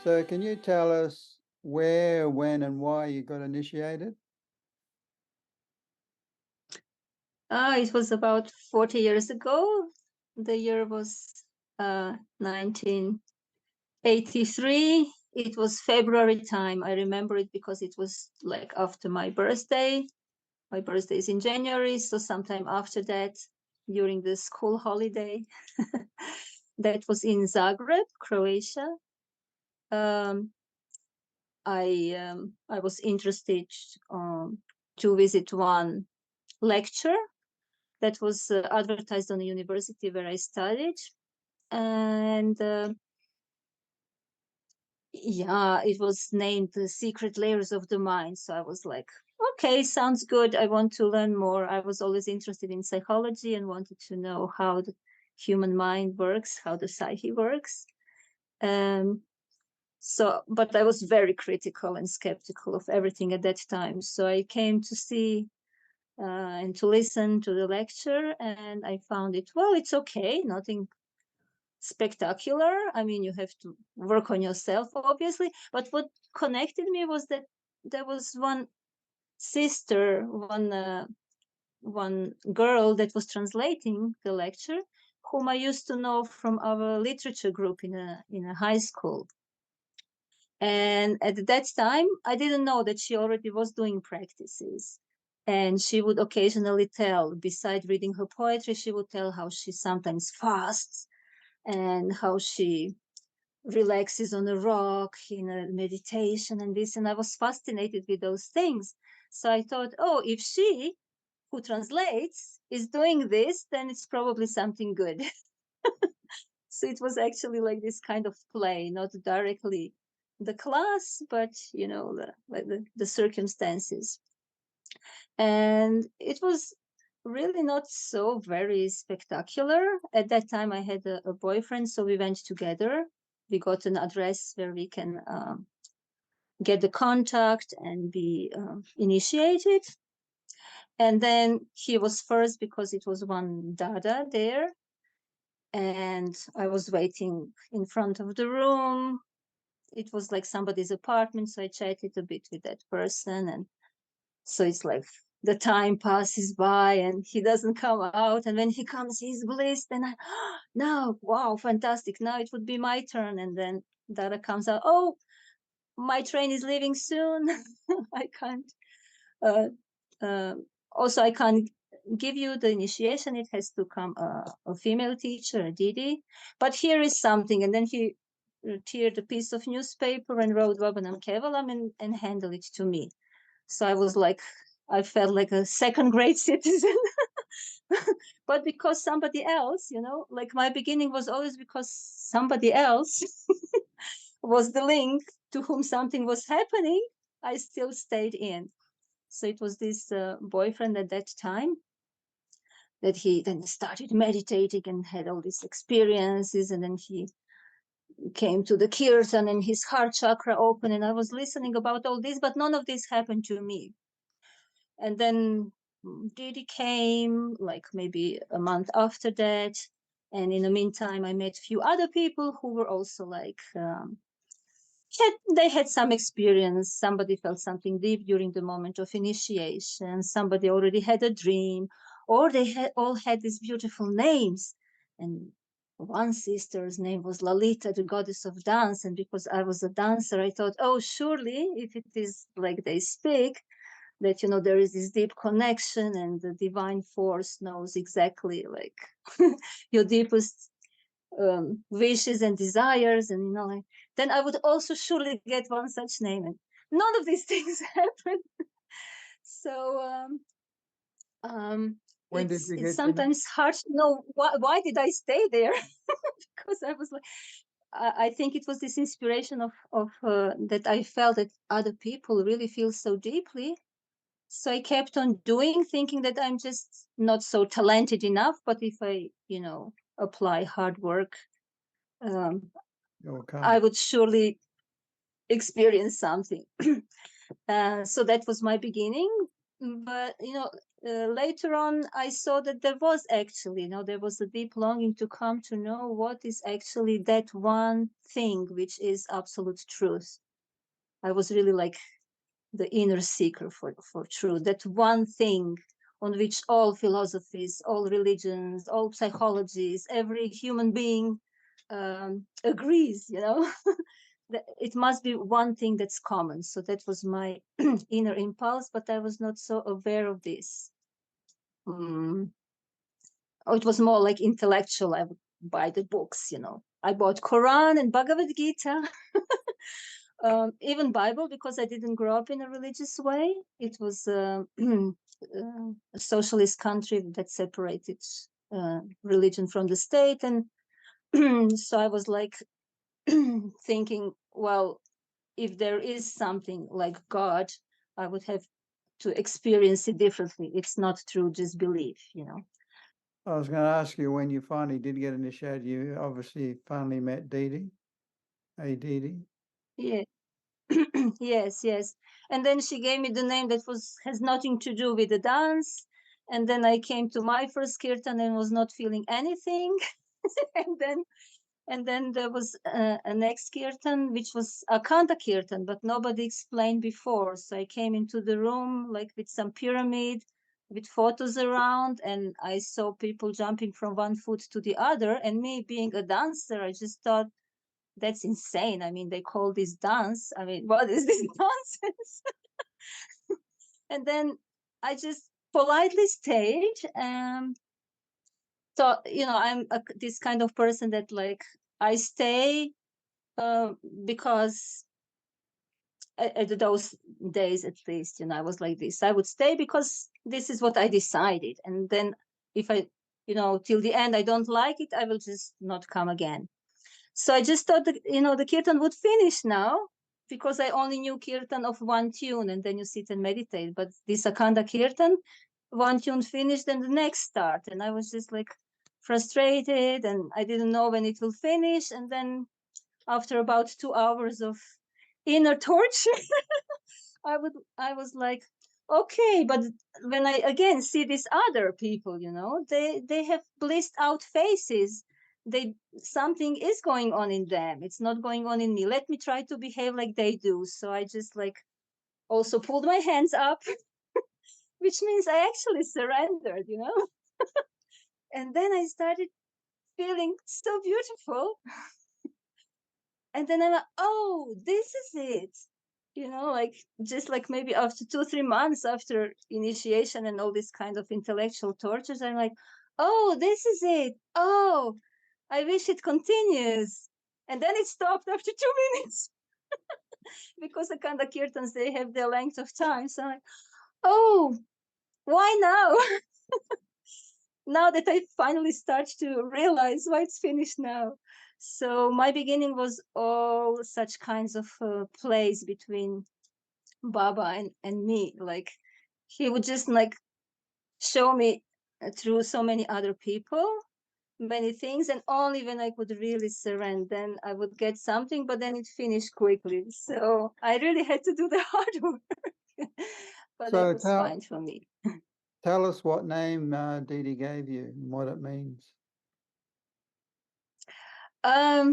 So can you tell us where, when, and why you got initiated? It was about 40 years ago. The year was 1983. It was February time. I remember it because it was like after my birthday. My birthday is in January, so sometime after that, during the school holiday, that was in Zagreb, Croatia. Um, I was interested to visit one lecture that was advertised on the university where I studied, and yeah, it was named The Secret Layers of the Mind. So I was like, okay, sounds good. I want to learn more. I was always interested in psychology and wanted to know how the human mind works, how the psyche works. Um, but I was very critical and skeptical of everything at that time. So I came to see and to listen to the lecture, and I found it, well, it's okay, nothing spectacular. I mean, you have to work on yourself, obviously. But what connected me was that there was one sister, one girl that was translating the lecture, whom I used to know from our literature group in a high school. And at that time, I didn't know that she already was doing practices. And she would occasionally tell, beside reading her poetry, she would tell how she sometimes fasts and how she relaxes on a rock in a meditation and this. And I was fascinated with those things. So I thought, oh, if she, who translates, is doing this, then it's probably something good. So it was actually like this kind of play, not directly the class, but the circumstances. And it was really not so very spectacular. At that time, I had a boyfriend, so we went together. We got an address where we can get the contact and be initiated. And then he was first because it was one Dada there. And I was waiting in front of the room. It was like somebody's apartment, so I chatted a bit with that person. And so it's like the time passes by and he doesn't come out. And when he comes, he's blissed. And now, wow, fantastic. Now it would be my turn. And then Dada comes out, oh, my train is leaving soon. I can't. Uh, uh, Also, I can't give you the initiation. It has to come a female teacher, a Didi. But here is something. And then he teared a piece of newspaper and wrote Vabanam Kevalam and handed it to me. So I was like, I felt like a second grade citizen. But because somebody else, like my beginning was always because somebody else was the link to whom something was happening, I still stayed in. So it was this boyfriend at that time that he then started meditating and had all these experiences. And then he came to the kirtan and his heart chakra opened. And I was listening about all this, but none of this happened to me. And then Didi came like maybe a month after that. And in the meantime, I met a few other people who were also like, they had some experience. Somebody felt something deep during the moment of initiation. Somebody already had a dream, or they all had these beautiful names. And one sister's name was Lalita, the goddess of dance. And because I was a dancer, I thought, oh, surely if it is like they speak, that there is this deep connection and the divine force knows exactly like your deepest wishes and desires, and like, then I would also surely get one such name. And none of these things happened. So When did you it's get sometimes hard to know why did I stay there. Because I was like, I think it was this inspiration of that I felt that other people really feel so deeply. So I kept on doing, thinking that I'm just not so talented enough. But if I, apply hard work, I would surely experience something. So that was my beginning. But, later on, I saw that there was actually, there was a deep longing to come to know what is actually that one thing which is absolute truth. I was really like the inner seeker for truth, that one thing on which all philosophies, all religions, all psychologies, every human being agrees, that it must be one thing that's common. So that was my inner impulse, but I was not so aware of this. Mm. It was more like intellectual. I would buy the books, I bought Quran and Bhagavad Gita. Even Bible, because I didn't grow up in a religious way. It was a socialist country that separated religion from the state. And so I was like thinking, well, if there is something like God, I would have to experience it differently. It's not through just belief. I was going to ask you, when you finally did get initiated, you obviously finally met Didi. Hey, Didi. Yeah. Yes. And then she gave me the name that has nothing to do with the dance. And then I came to my first kirtan and was not feeling anything. and then and then there was a next kirtan, which was a Kanda kirtan, but nobody explained before. So I came into the room like with some pyramid, with photos around, and I saw people jumping from one foot to the other. And me being a dancer, I just thought, that's insane. I mean, they call this dance. I mean, what is this nonsense? And then I just politely stayed. So, I'm this kind of person that like I stay uh, because at those days, at least, I was like this. I would stay because this is what I decided. And then if I, till the end, I don't like it, I will just not come again. So I just thought that, the kirtan would finish now because I only knew kirtan of one tune, and then you sit and meditate. But this Akhanda kirtan, one tune finished and the next start. And I was just like frustrated and I didn't know when it will finish. And then after about 2 hours of inner torture, I was like, okay, but when I again see these other people, they have blissed out faces. They Something is going on in them. It's not going on in me. Let me try to behave like they do. So I just like also pulled my hands up, which means I actually surrendered. And then I started feeling so beautiful. And then I'm like, oh, this is it. Like just like maybe after 2 3 months after initiation and all this kind of intellectual tortures, I'm like, oh, this is it. Oh, I wish it continues. And then it stopped after 2 minutes because the Kanda Kirtans, they have their length of time. So I'm like, oh, why now? Now that I finally start to realize why it's finished now. So my beginning was all such kinds of plays between Baba and me. Like he would just like show me through so many other people many things, and only when I could really surrender, then I would get something, but then it finished quickly. So I really had to do the hard work. But that So was fine for me. tell us what name Didi gave you and what it means. A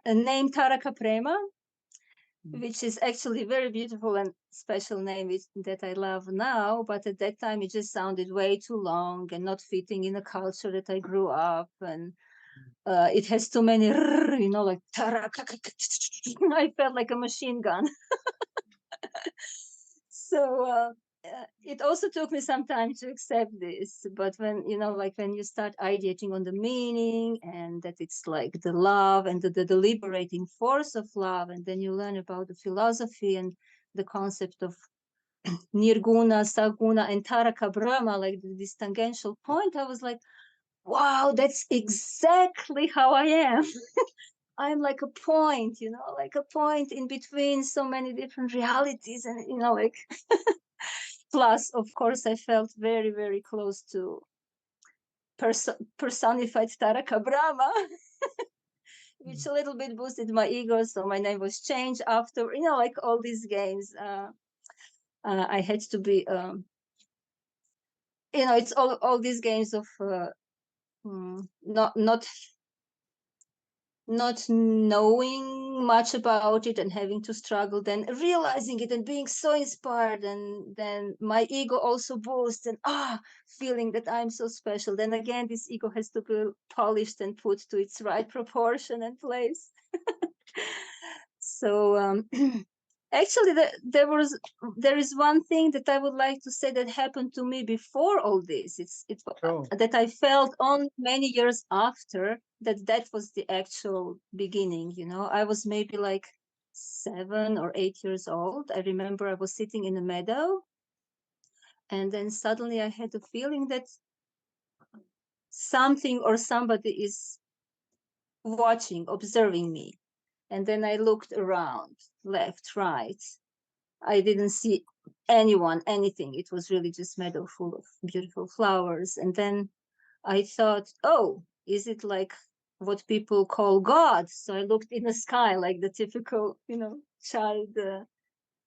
name Taraka Prema, which is actually very beautiful and special name that I love now. But at that time, it just sounded way too long and not fitting in the culture that I grew up. And it has too many, like I felt like a machine gun. So it also took me some time to accept this. But when, like when you start ideating on the meaning and that it's like the love and the liberating force of love, and then you learn about the philosophy and the concept of nirguna, saguna, and Taraka Prema, like this tangential point, I was like, wow, that's exactly how I am. I'm like a point, like a point in between so many different realities. And, like, plus, of course, I felt very, very close to personified Taraka Brahma, which a little bit boosted my ego. So my name was changed after, like all these games. I had to be it's all these games of not knowing much about it and having to struggle, then realizing it and being so inspired, and then my ego also boosts, and feeling that I'm so special. Then again, this ego has to be polished and put to its right proportion and place. So actually, there is one thing that I would like to say that happened to me before all this. It's that I felt on many years after that was the actual beginning. I was maybe like 7 or 8 years old. I remember I was sitting in a meadow, and then suddenly I had a feeling that something or somebody is watching, observing me. And then I looked around, left, right. I didn't see anyone, anything. It was really just meadow full of beautiful flowers. And then I thought, oh, is it like what people call God? So I looked in the sky, like the typical,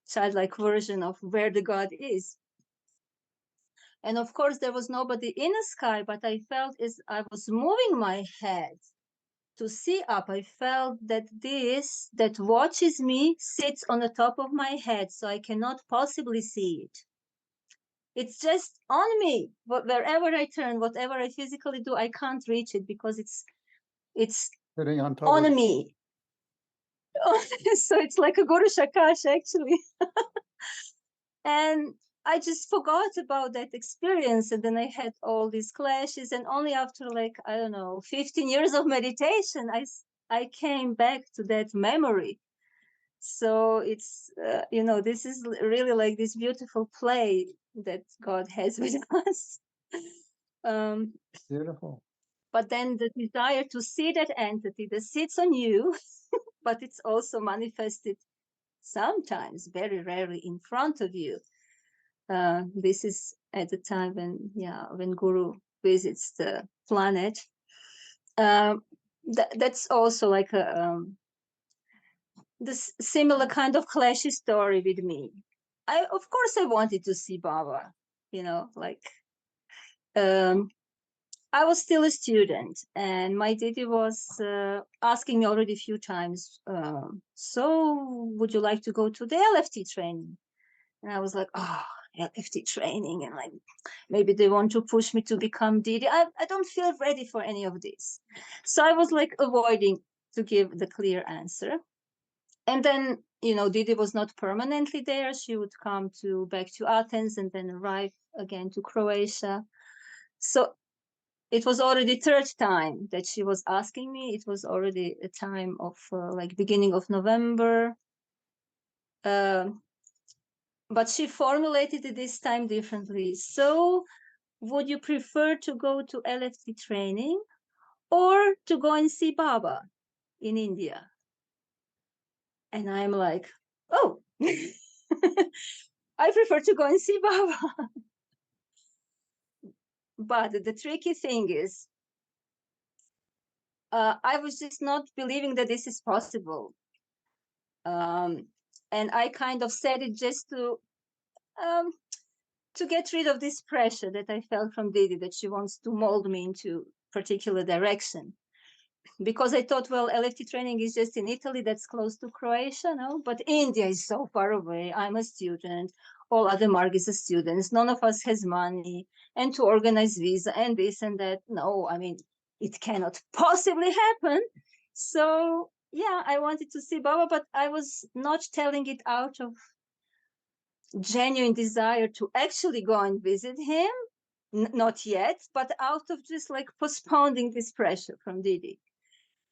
childlike version of where the God is. And of course, there was nobody in the sky, but I felt as I was moving my head to see up, I felt that this that watches me sits on the top of my head, so I cannot possibly see it. It's just on me. But wherever I turn, whatever I physically do, I can't reach it because it's sitting on top on me. So it's like a Guru Shakash, actually. And I just forgot about that experience. And then I had all these clashes. And only after, like, I don't know, 15 years of meditation, I came back to that memory. So it's, this is really like this beautiful play that God has with us. Beautiful. But then the desire to see that entity that sits on you, but it's also manifested sometimes, very rarely, in front of you. This is at the time when Guru visits the planet. That's also like this similar kind of clashy story with me. Of course I wanted to see Baba, I was still a student, and my Didi was asking me already a few times, so would you like to go to the LFT training? And I was like, LFT training, and like maybe they want to push me to become Didi. I don't feel ready for any of this. So I was like avoiding to give the clear answer. And then, Didi was not permanently there. She would come back to Athens and then arrive again to Croatia. So it was already third time that she was asking me. It was already a time of like beginning of November. But she formulated it this time differently. So would you prefer to go to LFT training or to go and see Baba in India? And I'm like, oh, I prefer to go and see Baba. But the tricky thing is, I was just not believing that this is possible. And I kind of said it just to get rid of this pressure that I felt from Didi, that she wants to mold me into a particular direction. Because I thought, well, LFT training is just in Italy, that's close to Croatia, no? But India is so far away. I'm a student. All other Margis are students. None of us has money. And to organize visa and this and that, no, I mean, it cannot possibly happen. So, yeah, I wanted to see Baba, but I was not telling it out of genuine desire to actually go and visit him. Not yet, but out of just like postponing this pressure from Didi.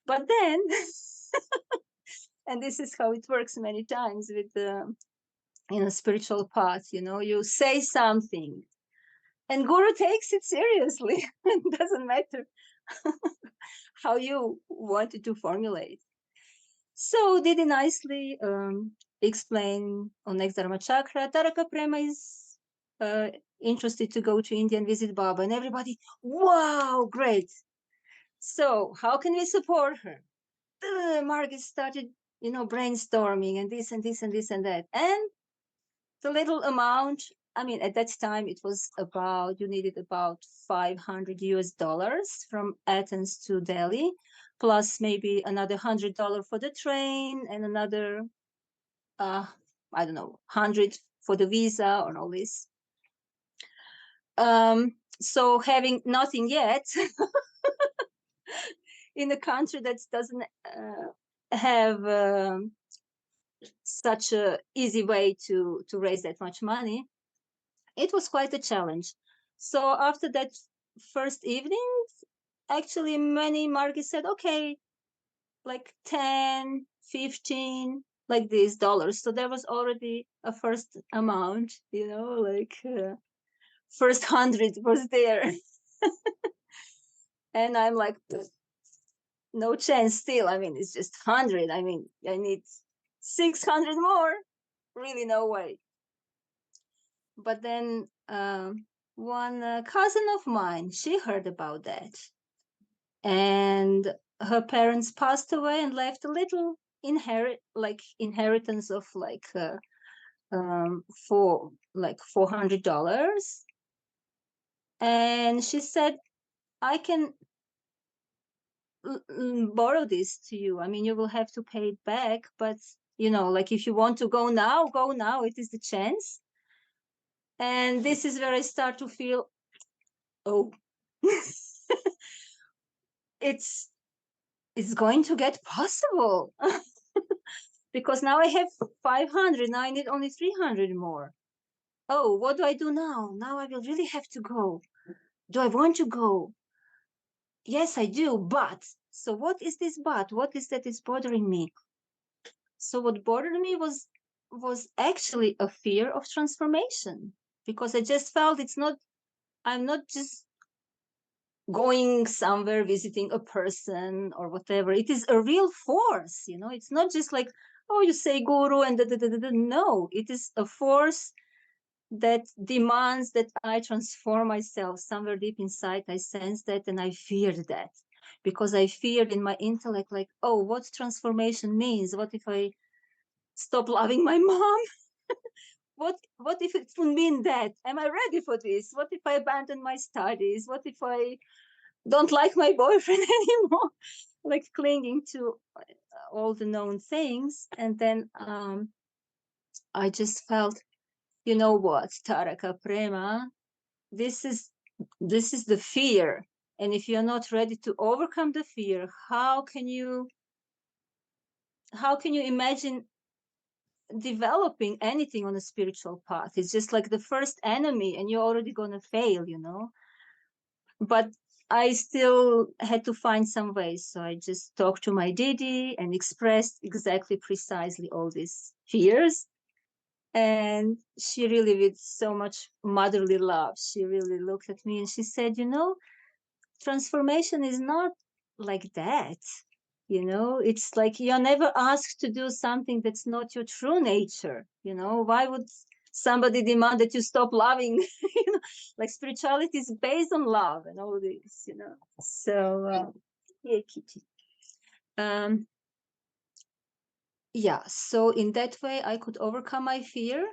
But then, and this is how it works many times with the spiritual path, you say something and Guru takes it seriously. It doesn't matter how you wanted to formulate. So Didi nicely explain on next Dharma chakra, Taraka Prema is interested to go to India and visit Baba, and everybody, wow, great. So how can we support her? Margaret started, brainstorming and this and this and this and that. And the little amount I mean, at that time it was about, you needed about $500 from Athens to Delhi, plus maybe another $100 for the train and another, I don't know, 100 for the visa and all this. So having nothing yet in a country that doesn't have such a easy way to raise that much money, it was quite a challenge. So after that first evening, actually many Margis said, okay, like 10, 15, like these dollars. So there was already a first amount, like first 100 was there. And I'm like, no chance still. I mean, it's just 100. I mean, I need 600 more. Really, no way. But then one cousin of mine, she heard about that. And her parents passed away and left a little inheritance of for like $400. And she said, I can borrow this to you. I mean, you will have to pay it back, but like if you want to go now, go now. It is the chance. And this is where I start to feel, oh, it's going to get possible. Because now I have 500. Now I need only 300 more. Oh, what do I do now? Now I will really have to go. Do I want to go? Yes, I do. But so what is this but? What is that is bothering me? So what bothered me was actually a fear of transformation, because I just felt I'm not just going somewhere, visiting a person or whatever. It is a real force, it's not just like, oh, you say guru and no, it is a force that demands that I transform myself. Somewhere deep inside I sense that, and I feared that, because I feared in my intellect, like, oh, what transformation means? What if I stop loving my mom? What if it would mean that? Am I ready for this? What if I abandon my studies? What if I don't like my boyfriend anymore? Like clinging to all the known things. And then I just felt, you know what, Taraka Prema, this is the fear. And if you're not ready to overcome the fear, how can you imagine developing anything on a spiritual path? It's just like the first enemy, and you're already gonna fail, But I still had to find some ways. So I just talked to my Didi and expressed exactly precisely all these fears. And she really, with so much motherly love, she really looked at me and she said, transformation is not like that. It's like you're never asked to do something that's not your true nature. Why would somebody demand that you stop loving? Like spirituality is based on love and all this. So yeah, Kitty. Yeah, so in that way I could overcome my fear.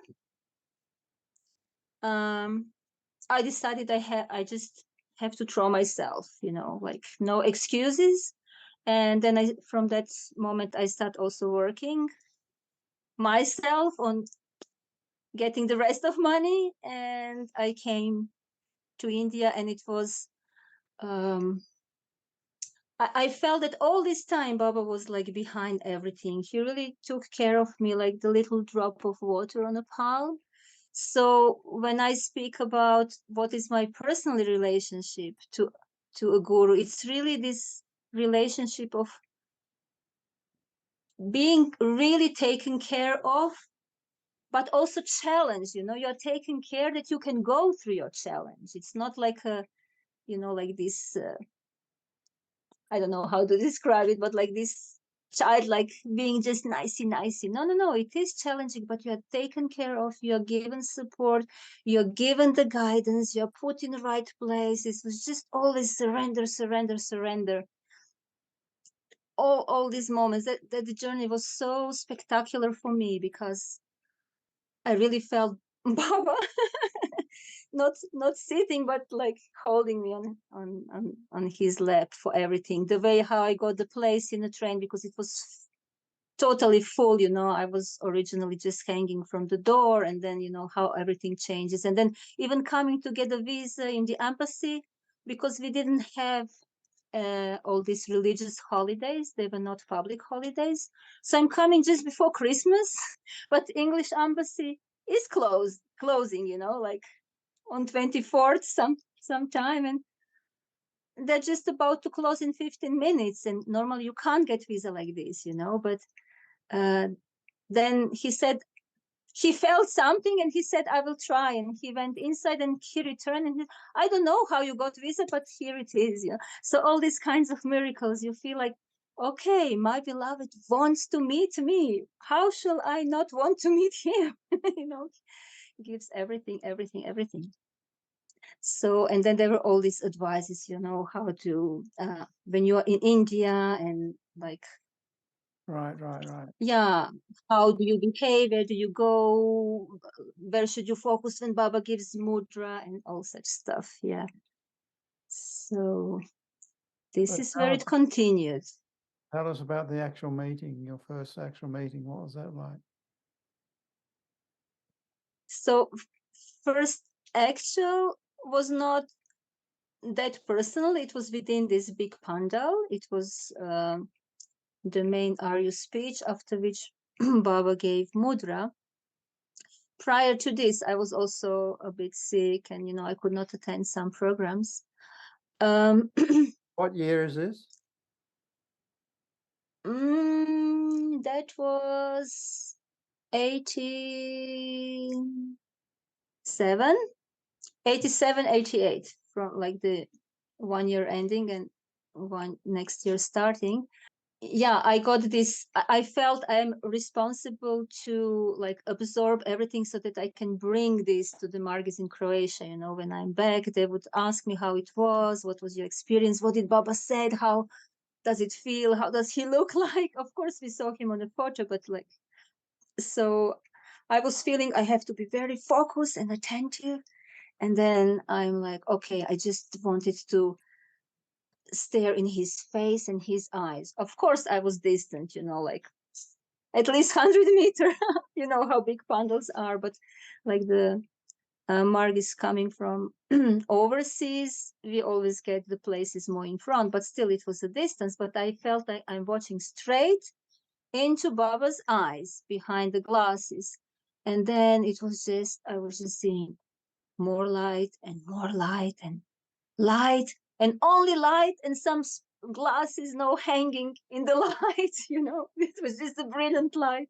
I decided I just have to throw myself, like no excuses. And then from that moment I start also working myself on getting the rest of money. And I came to India, and it was I felt that all this time Baba was like behind everything. He really took care of me like the little drop of water on a palm. So when I speak about what is my personal relationship to a guru, it's really this relationship of being really taken care of, but also challenge. You're taking care that you can go through your challenge. It's not like like this I don't know how to describe it, but like this child, like being just nicey. No, it is challenging, but you are taken care of, you're given support, you're given the guidance, you're put in the right place. It was just always surrender. All these moments, that the journey was so spectacular for me, because I really felt Baba, not sitting, but like holding me on his lap for everything. The way how I got the place in the train, because it was totally full, I was originally just hanging from the door, and then how everything changes, and then even coming to get a visa in the embassy, because we didn't have all these religious holidays. They were not public holidays, so I'm coming just before Christmas, but English embassy is closing, like on 24th sometime, and they're just about to close in 15 minutes, and normally you can't get visa like this, but then he said he felt something, and he said, I will try, and he went inside and he returned, and I don't know how you got visa, but here it is. So all these kinds of miracles, you feel like, okay, my beloved wants to meet me, how shall I not want to meet him? Gives everything. So, and then there were all these advices, how to when you are in India, and like, Right. yeah, how do you behave, where do you go, where should you focus when Baba gives mudra, and all such stuff. Yeah, so this But is where it continued. tell us about the actual meeting, your first actual meeting. What was that like? So first actual was not that personal. It was within this big pandal. It was the main Arya speech, after which Baba gave mudra. Prior to this, I was also a bit sick, and I could not attend some programs. What year is this? That was 87, 88, from like the 1 year ending and one next year starting. Yeah, I got this. I felt I'm responsible to like absorb everything so that I can bring this to the Margis in Croatia. When I'm back, they would ask me how it was, what was your experience, what did Baba said, how does it feel, how does he look like. Of course we saw him on the photo, but like, so I was feeling I have to be very focused and attentive, and then I'm like, okay, I just wanted to stare in his face and his eyes. Of course I was distant, like at least 100 meter. You know how big pandals are, but like the Margis coming from overseas, we always get the places more in front, but still it was a distance. But I felt like I'm watching straight into Baba's eyes behind the glasses. And then I was just seeing more light and more light and light and only light, and some glasses no hanging in the light. It was just a brilliant light.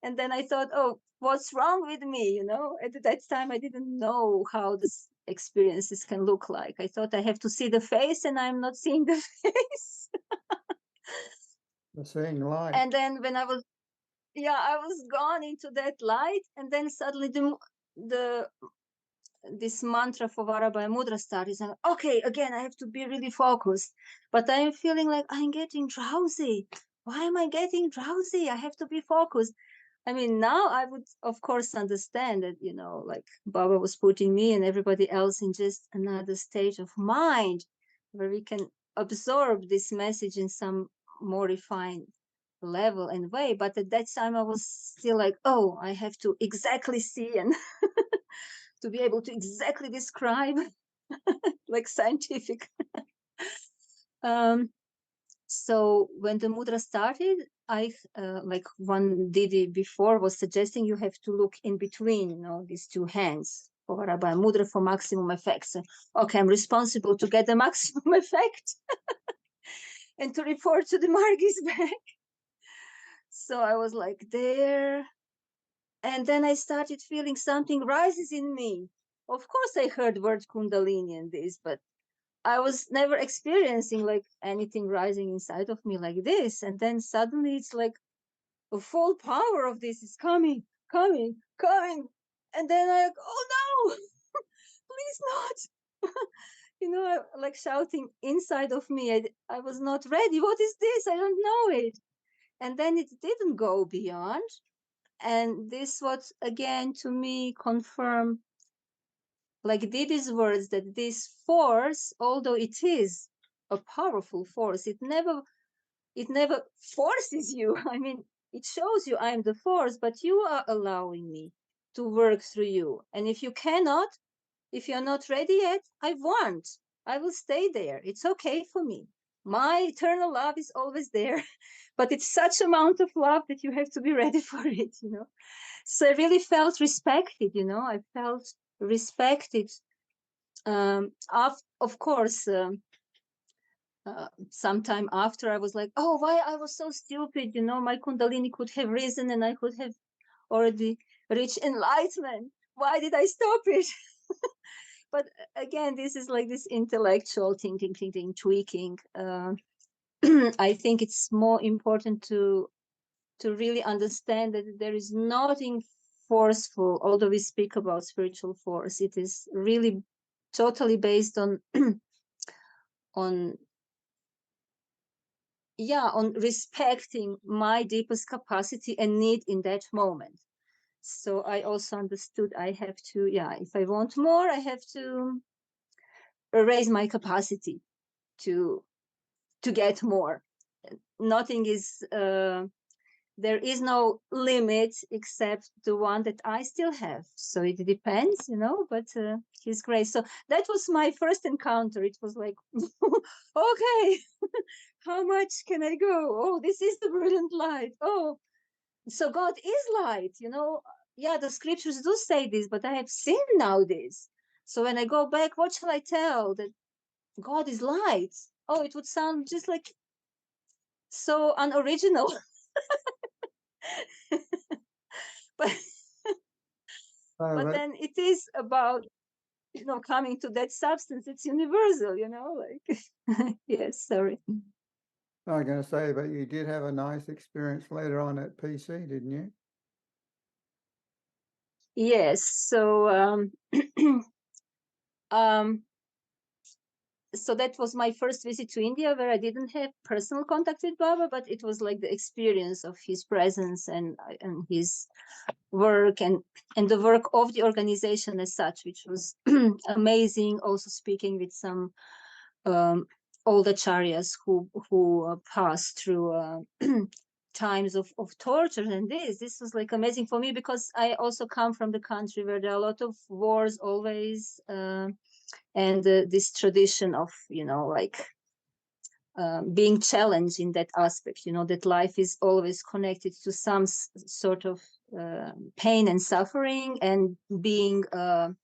And then I thought, oh, what's wrong with me? At that time, I didn't know how this experiences can look like. I thought I have to see the face, and I'm not seeing the face. The seeing light. And then when I was gone into that light, and then suddenly this mantra for Varabhaya Mudra started. And okay, again, I have to be really focused, but I'm feeling like I'm getting drowsy. Why am I getting drowsy? I have to be focused. I mean, now I would, of course, understand that, like Baba was putting me and everybody else in just another state of mind where we can absorb this message in some more refined level and way. But at that time, I was still like, oh, I have to exactly see and to be able to exactly describe like scientific. So when the mudra started, I like one Didi before was suggesting you have to look in between, these two hands for Varabhaya Mudra for maximum effect. So, okay, I'm responsible to get the maximum effect and to report to the Margis back. So I was like there, and then I started feeling something rises in me. Of course, I heard word kundalini and this, but I was never experiencing like anything rising inside of me like this. And then suddenly it's like the full power of this is coming. And then I, oh no, please not. Like shouting inside of me. I was not ready. What is this? I don't know it. And then it didn't go beyond. And this was again to me confirm, like Didi's words, that this force, although it is a powerful force, it never forces you. I mean, it shows you I'm the force, but you are allowing me to work through you. And if you cannot, if you're not ready yet, I won't. I will stay there. It's okay for me. My eternal love is always there, but it's such amount of love that you have to be ready for it, you know. So I really felt respected, you know. I felt respected. Of course, sometime after I was like, oh, why I was so stupid, you know, my kundalini could have risen and I could have already reached enlightenment. Why did I stop it? But again, this is like this intellectual thinking, tweaking. I think it's more important to really understand that there is nothing forceful, although we speak about spiritual force. It is really totally based on on on respecting my deepest capacity and need in that moment. So I also understood I have to, if I want more, I have to raise my capacity to get more. Nothing is there is no limit except the one that I still have. So it depends, you know, but His grace. So that was my first encounter. It was like, okay, how much can I go? Oh, this is the brilliant light. Oh, so God is light, you know. Yeah, the scriptures do say this, but I have seen now this. So when I go back, what shall I tell? That God is light. Oh, it would sound just like so unoriginal. but but that, then it is about, you know, coming to that substance. It's universal, you know, like yes, sorry. I was going to say, but you did have a nice experience later on at PC, didn't you? Yes. So um so that was my first visit to India, where I didn't have personal contact with Baba, but it was like the experience of his presence and his work and the work of the organization as such, which was amazing. Also speaking with some old Acaryas who passed through times of torture, and this was like amazing for me, because I also come from the country where there are a lot of wars always, and this tradition of, you know, like being challenged in that aspect, you know, that life is always connected to some sort of pain and suffering, and being how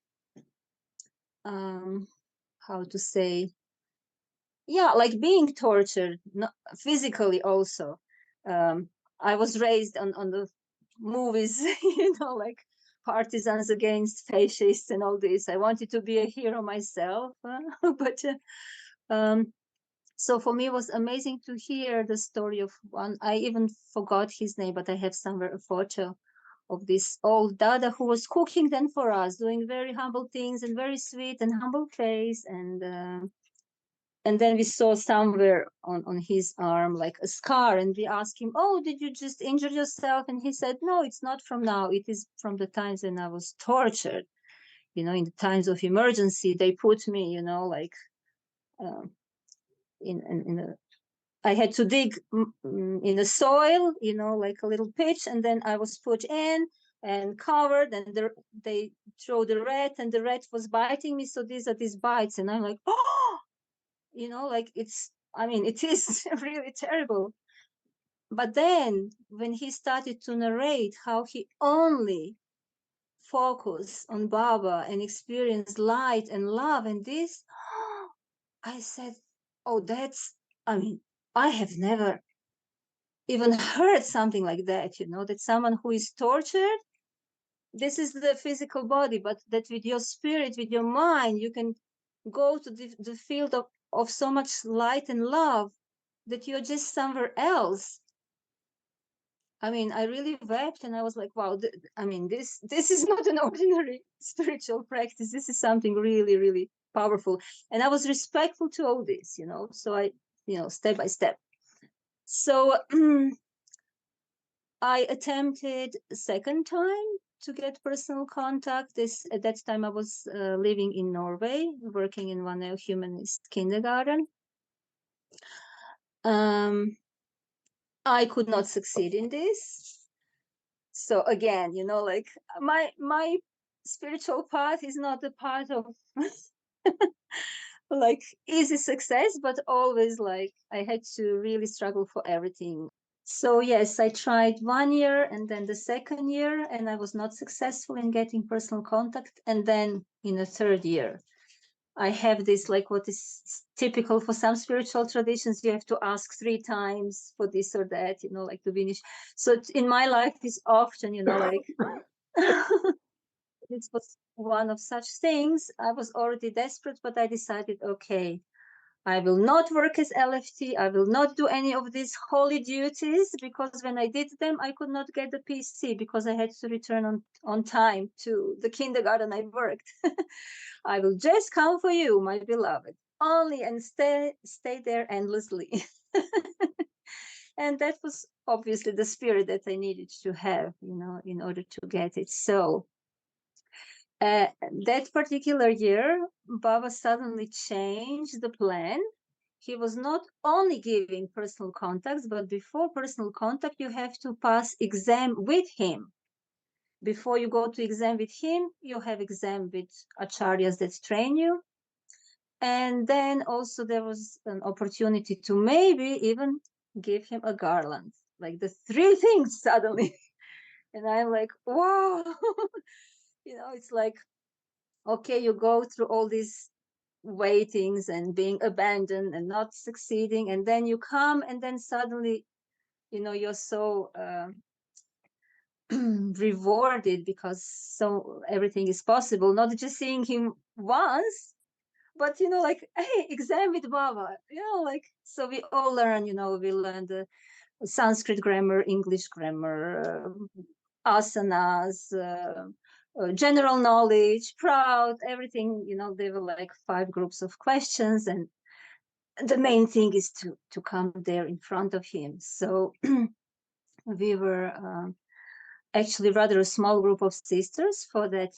to say, like being tortured, not physically also. I was raised on the movies, you know, like partisans against fascists and all this. I wanted to be a hero myself, but so for me it was amazing to hear the story of one. I even forgot his name, but I have somewhere a photo of this old Dada who was cooking then for us, doing very humble things and very sweet and humble face. And then we saw somewhere on his arm like a scar, and we asked him, oh, did you just injure yourself? And he said, no, it's not from now. It is from the times when I was tortured. You know, in the times of emergency, they put me, you know, like um, in a, I had to dig in the soil, you know, like a little pitch, and then I was put in and covered, and they throw the rat, and the rat was biting me. So these are these bites, and I'm like, oh, you know, like I mean, it is really terrible. But then when he started to narrate how he only focused on Baba and experienced light and love and this, I said, oh, I mean, I have never even heard something like that, you know, that someone who is tortured, this is the physical body, but that with your spirit, with your mind, you can go to the field of so much light and love that you're just somewhere else. I mean, I really wept, and I was like, wow, I mean, this is not an ordinary spiritual practice. This is something really, really powerful. And I was respectful to all this, you know, so I, you know, step by step. So I attempted a second time to get personal contact. At that time I was living in Norway, working in one humanist kindergarten. I could not succeed in this. So again, like my spiritual path is not a path of like easy success, but always like I had to really struggle for everything. So yes, I tried 1 year and then the second year, and I was not successful in getting personal contact. And then in the third year, I have this, like what is typical for some spiritual traditions, you have to ask 3 times for this or that, like to finish. So in my life is often, like this was one of such things. I was already desperate, but I decided, okay, I will not work as LFT. I will not do any of these holy duties, because when I did them, I could not get the PC because I had to return on time to the kindergarten I worked. I will just come for you, my beloved, only, and stay there endlessly. And that was obviously the spirit that I needed to have, in order to get it. So that particular year, Baba suddenly changed the plan. He was not only giving personal contacts, but before personal contact, you have to pass exam with him. Before you go to exam with him, you have exam with Acaryas that train you. And then also there was an opportunity to maybe even give him a garland, like the 3 things suddenly. And I'm like, wow, it's like, okay, you go through all these waitings and being abandoned and not succeeding, and then you come, and then suddenly, you're so rewarded, because so everything is possible. Not just seeing him once, but like, hey, exam with Baba, like, so we all learn, we learned the Sanskrit grammar, English grammar, asanas, general knowledge, proud, everything. There were like 5 groups of questions, and the main thing is to come there in front of him. So we were actually rather a small group of sisters for that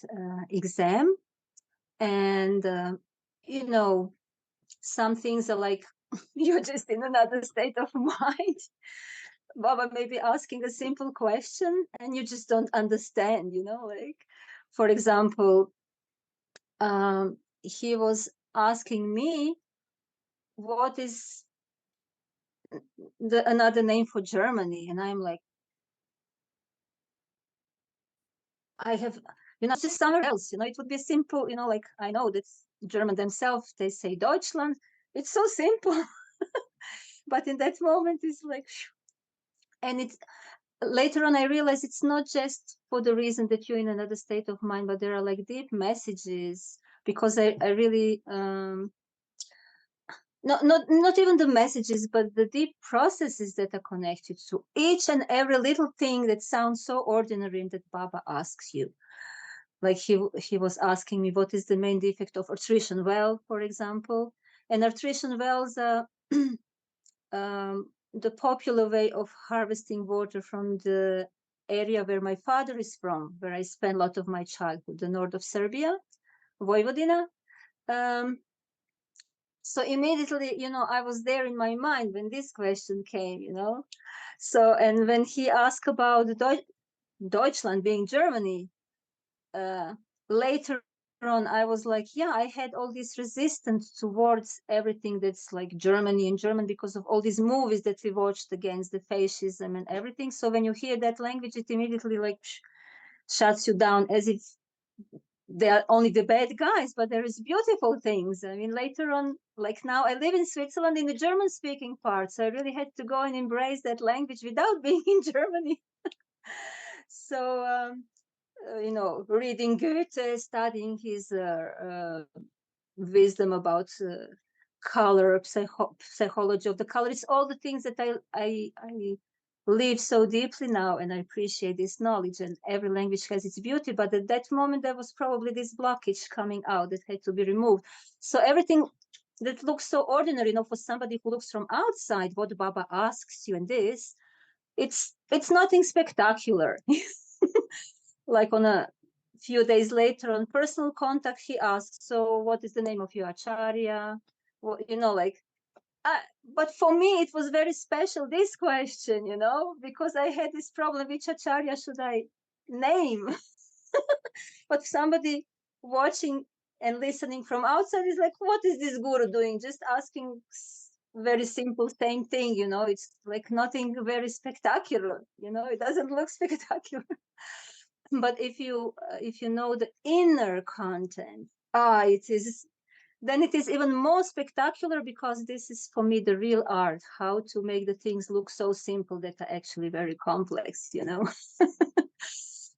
exam. And some things are like you're just in another state of mind. Baba may be asking a simple question and you just don't understand, like, for example, he was asking me what is another name for Germany, and I'm like, I have, just somewhere else, it would be simple, like, I know that German themselves, they say Deutschland. It's so simple. But in that moment, it's like, and it's later on, I realized it's not just for the reason that you're in another state of mind, but there are like deep messages, because I really, not even the messages, but the deep processes that are connected to each and every little thing that sounds so ordinary and that Baba asks you. Like he was asking me, what is the main defect of artesian well, for example? And artesian wells are the popular way of harvesting water from the area where my father is from, where I spent a lot of my childhood, the north of Serbia, Vojvodina. So immediately, I was there in my mind when this question came, So, and when he asked about Deutschland being Germany, later on, I was like, yeah, I had all this resistance towards everything that's like Germany and German, because of all these movies that we watched against the fascism and everything. So when you hear that language, it immediately like shuts you down, as if they are only the bad guys, but there is beautiful things. I mean, later on, like now I live in Switzerland in the German speaking part, so I really had to go and embrace that language without being in Germany. So reading Goethe, studying his wisdom about color, psychology of the color. It's all the things that I live so deeply now, and I appreciate this knowledge. And every language has its beauty, but at that moment there was probably this blockage coming out that had to be removed. So everything that looks so ordinary, for somebody who looks from outside, what Baba asks you and this, it's it's nothing spectacular. Like on a few days later on personal contact, he asked, so what is the name of your Acharya? Well, like, but for me, it was very special, this question, because I had this problem, which Acharya should I name? But somebody watching and listening from outside is like, what is this guru doing? Just asking very simple same thing, it's like nothing very spectacular, it doesn't look spectacular. But if you know the inner content, then it is even more spectacular, because this is for me the real art, how to make the things look so simple that are actually very complex.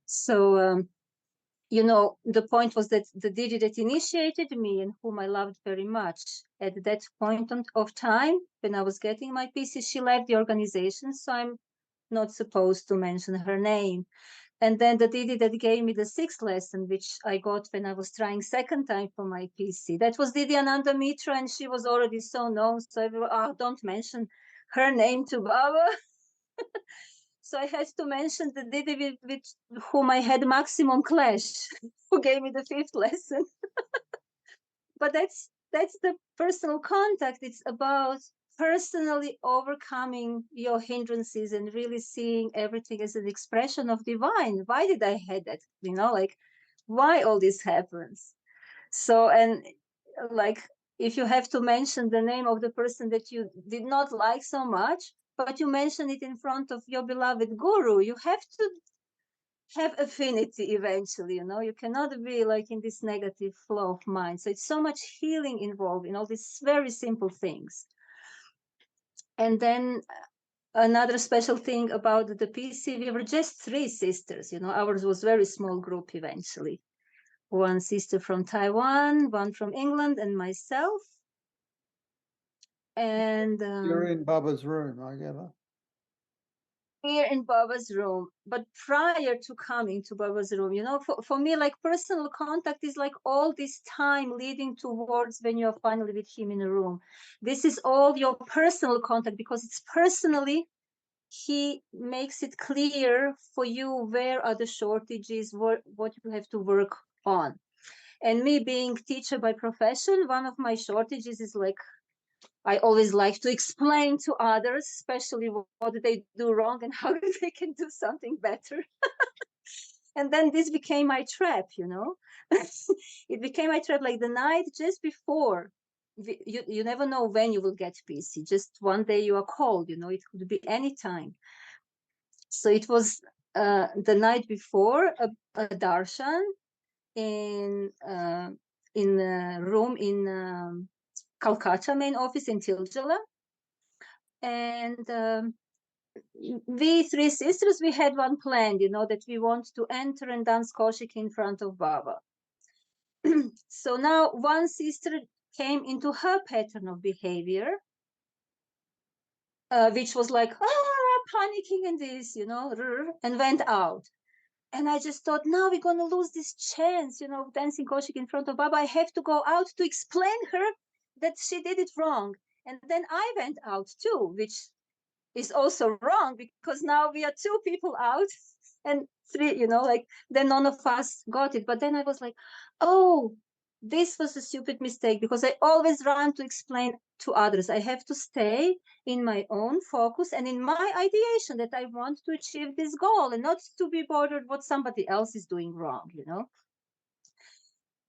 So the point was that the Didi that initiated me and whom I loved very much at that point of time when I was getting my PC, she left the organization, so I'm not supposed to mention her name. And then the Didi that gave me the 6th lesson, which I got when I was trying second time for my PC, that was Didi Ananda Mitra, and she was already so known, so everyone, don't mention her name to Baba. So I had to mention the Didi with whom I had maximum clash, who gave me the 5th lesson. But that's the personal contact. It's about personally overcoming your hindrances and really seeing everything as an expression of divine. Why did I had that? Like, why all this happens? So, and like, if you have to mention the name of the person that you did not like so much, but you mention it in front of your beloved guru, you have to have affinity eventually. You cannot be like in this negative flow of mind. So it's so much healing involved in all these very simple things. And then another special thing about the PC, we were just 3 sisters. Ours was very small group eventually. 1 sister from Taiwan, 1 from England, and myself. And you're in Baba's room, I gather. Here in Baba's room. But prior to coming to Baba's room, for me, like, personal contact is like all this time leading towards when you're finally with him in a room. This is all your personal contact, because it's personally, he makes it clear for you where are the shortages, what you have to work on. And me being teacher by profession, one of my shortages is like, I always like to explain to others, especially what they do wrong and how they can do something better. And then this became my trap, It became my trap, like the night just before. You never know when you will get PC. Just one day you are called, it could be any time. So it was the night before a darshan in a room in Calcutta main office in Tiljala. And we 3 sisters, we had one plan, that we want to enter and dance Kaoshiki in front of Baba. So now one sister came into her pattern of behavior, which was like, panicking and this, and went out. And I just thought, now we're going to lose this chance, dancing Kaoshiki in front of Baba. I have to go out to explain her that she did it wrong. And then I went out too, which is also wrong, because now we are 2 people out and 3, like, then none of us got it. But then I was like, oh, this was a stupid mistake, because I always run to explain to others. I have to stay in my own focus and in my ideation that I want to achieve this goal, and not to be bothered what somebody else is doing wrong,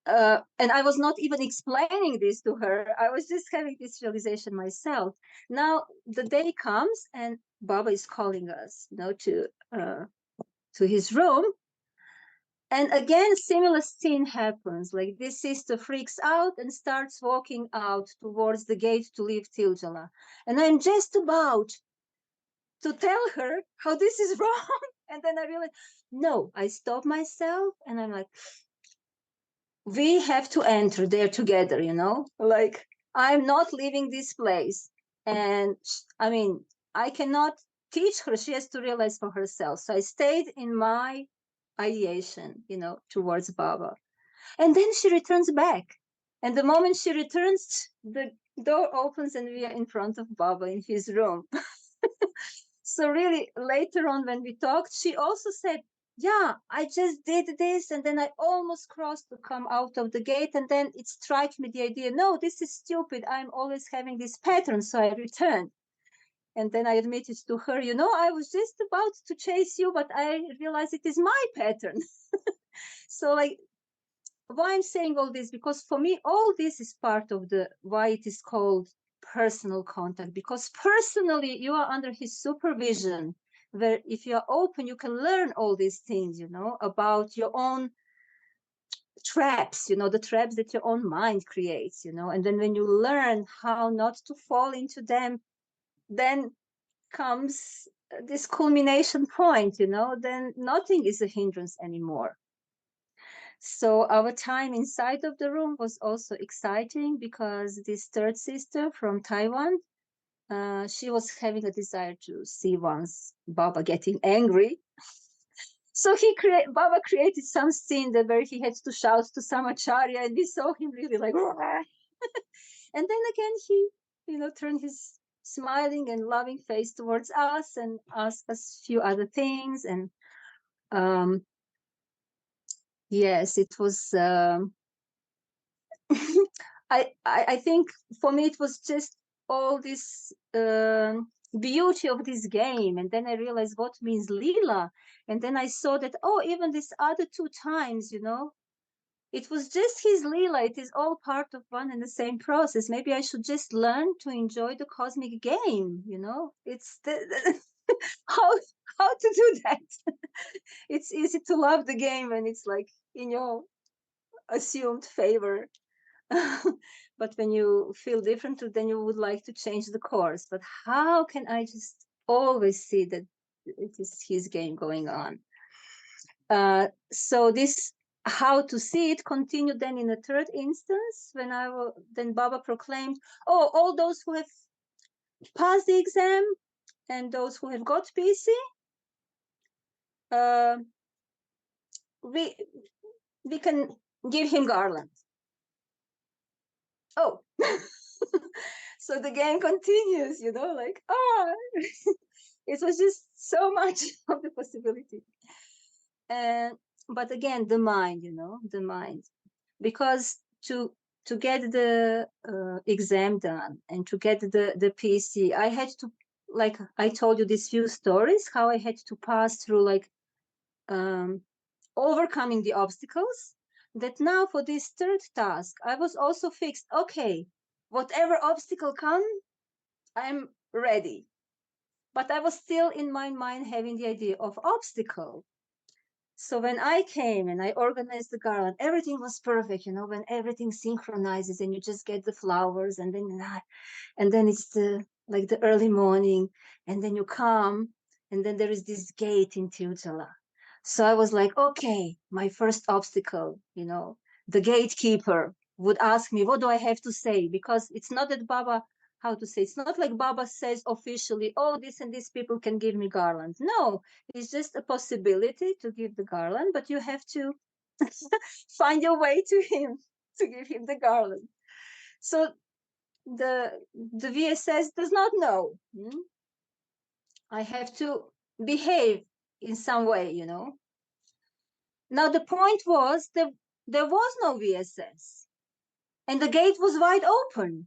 and I was not even explaining this to her. I was just having this realization myself. Now the day comes and Baba is calling us, to his room. And again, similar scene happens. Like, this sister freaks out and starts walking out towards the gate to leave Tiljala. And I'm just about to tell her how this is wrong. And then I realized, no, I stop myself and I'm like, we have to enter there together, like, I'm not leaving this place. And I mean, I cannot teach her. She has to realize for herself. So I stayed in my ideation, towards Baba. And then she returns back. And the moment she returns, the door opens and we are in front of Baba in his room. So really later on when we talked, she also said, yeah, I just did this and then I almost crossed to come out of the gate, and then it struck me the idea, no, this is stupid, I'm always having this pattern. So I returned, and then I admitted to her, I was just about to chase you, but I realized it is my pattern. So like, why I'm saying all this, because for me all this is part of the why it is called personal contact, because personally you are under his supervision, where if you are open you can learn all these things, about your own traps, the traps that your own mind creates, and then when you learn how not to fall into them, then comes this culmination point, then nothing is a hindrance anymore. So our time inside of the room was also exciting, because this third sister from Taiwan, she was having a desire to see once Baba getting angry. So Baba created some scene where he had to shout to some Acharya, and we saw him really like, and then again he, turned his smiling and loving face towards us and asked us a few other things. And yes, it was. I think for me it was just all this beauty of this game, and then I realized what means lila, and then I saw that, oh, even these other two times, it was just his lila. It is all part of one and the same process. Maybe I should just learn to enjoy the cosmic game. It's how how to do that. It's easy to love the game when it's like in your assumed favor. But when you feel different, then you would like to change the course. But how can I just always see that it is his game going on? So this how to see it continued then in a third instance, when then Baba proclaimed, oh, all those who have passed the exam and those who have got PC, we can give him garland. Oh, so the game continues, like, it was just so much of the possibility. And but again, the mind, the mind, because to get the exam done and to get the PC, I had to, like I told you these few stories, how I had to pass through like overcoming the obstacles, that now for this third task, I was also fixed. Okay, whatever obstacle comes, I'm ready. But I was still in my mind having the idea of obstacle. So when I came and I organized the garland, everything was perfect, when everything synchronizes and you just get the flowers, and then it's the early morning, and then you come, and then there is this gate in Tirutala. So I was like, okay, my first obstacle, the gatekeeper would ask me, what do I have to say? Because it's not that Baba, how to say, it's not like Baba says officially, oh, this and these people can give me garland. No, it's just a possibility to give the garland, but you have to find your way to him to give him the garland. So the VSS does not know. I have to behave in some way, Now the point was that there was no VSS and the gate was wide open,